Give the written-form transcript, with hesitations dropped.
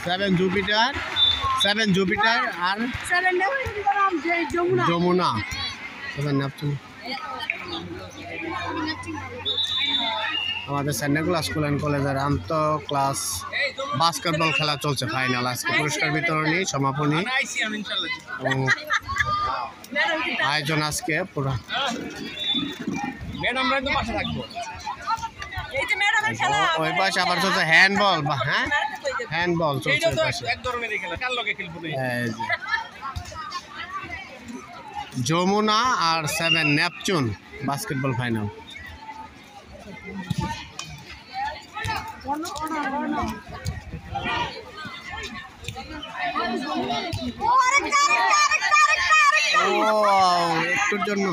Seven Jupiter আর Jamuna Neptune. আমাদের সেন্টারগুলো school and কলেজের আন্তঃ ক্লাস বাস্কেটবল খেলা চলছে, ফাইনাল আজকে পুরস্কার বিতরণী সমাপনী এবং আয়োজন আজকে পুরো। ওই পাশে আবার চলছে হ্যান্ডবল, হ্যাঁ হ্যান্ডবল চলছে। যমুনা আর 7 নেপচুন বাস্কেটবল ফাইনাল। একটুর জন্য